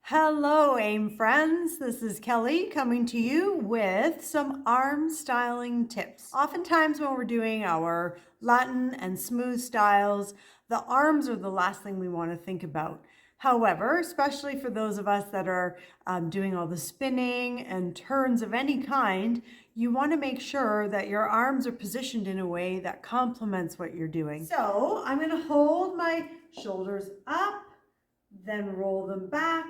Hello, AIM friends. This is Kelly coming to you with some arm styling tips. Oftentimes when we're doing our Latin and smooth styles, the arms are the last thing we want to think about. However, especially for those of us that are doing all the spinning and turns of any kind, you want to make sure that your arms are positioned in a way that complements what you're doing. So I'm going to hold my shoulders up, then roll them back,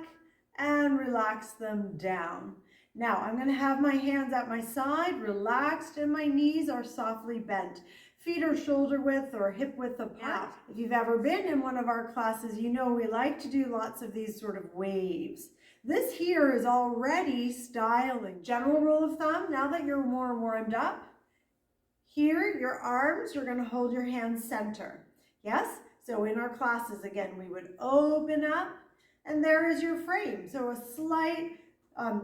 and relax them down. Now I'm going to have my hands at my side, relaxed, and my knees are softly bent. Feet are shoulder width or hip width apart. Now, if you've ever been in one of our classes, you know we like to do lots of these sort of waves. This here is already styling. General rule of thumb, now that you're more warmed up, here, your arms, you're going to hold your hands center. Yes? So in our classes, again, we would open up, and there is your frame. So a slight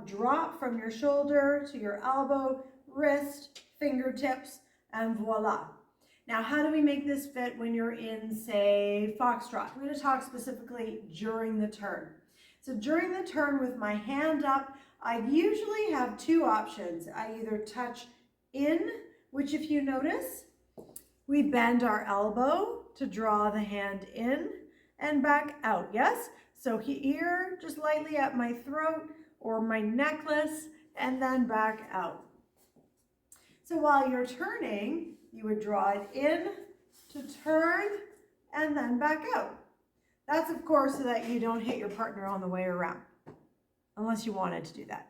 drop from your shoulder to your elbow, wrist, fingertips, and voila. Now, how do we make this fit when you're in, say, Foxtrot? I'm going to talk specifically during the turn. So during the turn with my hand up, I usually have two options. I either touch in, which if you notice, we bend our elbow to draw the hand in and back out, yes? So here, just lightly at my throat or my necklace, and then back out. So while you're turning, you would draw it in to turn and then back out. That's of course so that you don't hit your partner on the way around, unless you wanted to do that,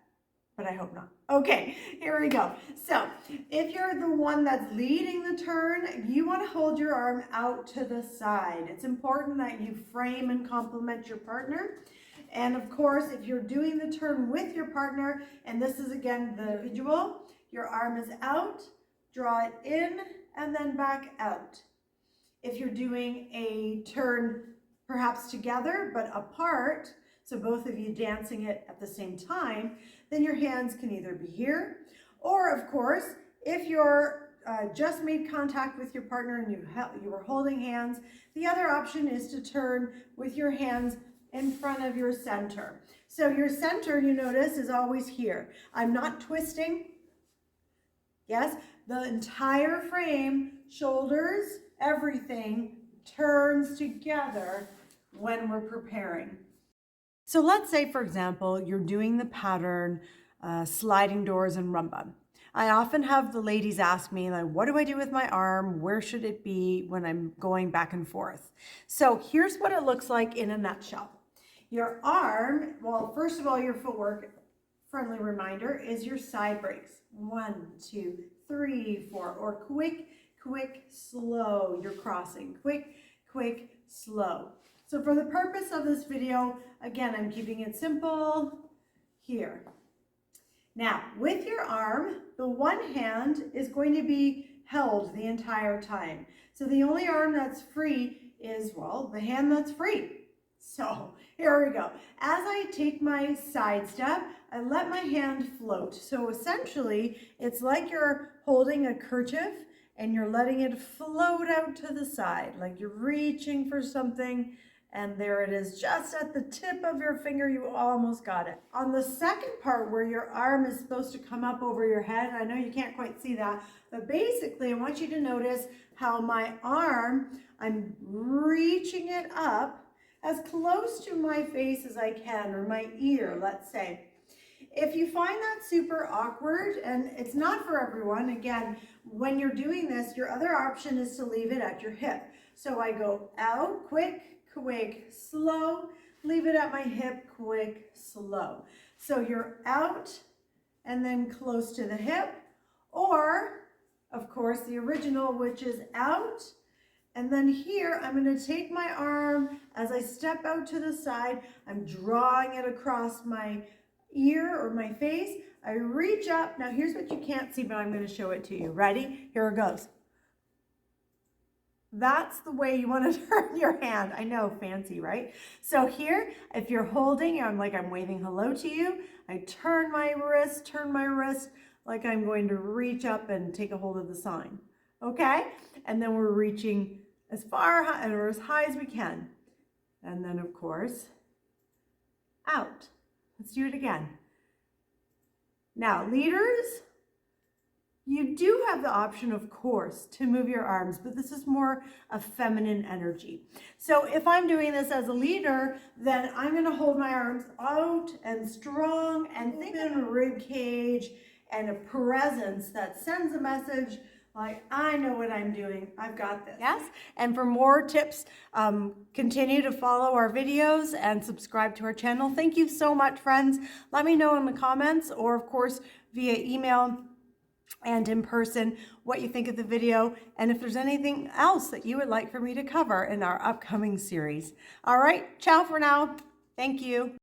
but I hope not. Okay, here we go. So if you're the one that's leading the turn, you want to hold your arm out to the side. It's important that you frame and complement your partner. And of course, if you're doing the turn with your partner, and this is again the individual, your arm is out, draw it in, and then back out. If you're doing a turn perhaps together but apart, so both of you dancing it at the same time, then your hands can either be here, or of course, if you're just made contact with your partner and you were holding hands, the other option is to turn with your hands in front of your center. So your center, you notice, is always here. I'm not twisting. Yes, the entire frame, shoulders, everything turns together when we're preparing. So let's say, for example, you're doing the pattern sliding doors in Rumba. I often have the ladies ask me, like, what do I do with my arm? Where should it be when I'm going back and forth? So here's what it looks like in a nutshell. Your arm, well, first of all, your footwork, friendly reminder, is your side breaks. 1, 2, 3, 4, or quick, quick, slow. You're crossing. Quick, quick, slow. So for the purpose of this video, again, I'm keeping it simple here. Now, with your arm, the one hand is going to be held the entire time. So the only arm that's free is, well, the hand that's free. So here we go. As I take my side step, I let my hand float. So essentially, it's like you're holding a kerchief and you're letting it float out to the side, like you're reaching for something, and there it is, just at the tip of your finger, you almost got it. On the second part where your arm is supposed to come up over your head, I know you can't quite see that, but basically I want you to notice how my arm, I'm reaching it up as close to my face as I can, or my ear, let's say. If you find that super awkward, and it's not for everyone, again, when you're doing this, your other option is to leave it at your hip. So I go out, quick, quick, slow, leave it at my hip, quick, slow. So you're out and then close to the hip, or of course the original, which is out. And then here, I'm going to take my arm as I step out to the side. I'm drawing it across my ear or my face. I reach up. Now here's what you can't see, but I'm going to show it to you. Ready? Here it goes. That's the way you want to turn your hand. I know, fancy, right? So here, if you're holding, I'm waving hello to you. I turn my wrist like I'm going to reach up and take a hold of the sign. Okay? And then we're reaching as far or as high as we can. And then, of course, out. Let's do it again. Now, leaders, you do have the option, of course, to move your arms, but this is more a feminine energy. So if I'm doing this as a leader, then I'm going to hold my arms out and strong and think in a rib cage and a presence that sends a message like, I know what I'm doing. I've got this. Yes. And for more tips, continue to follow our videos and subscribe to our channel. Thank you so much, friends. Let me know in the comments or, of course, via email and in person what you think of the video and if there's anything else that you would like for me to cover in our upcoming series. All right. Ciao for now. Thank you.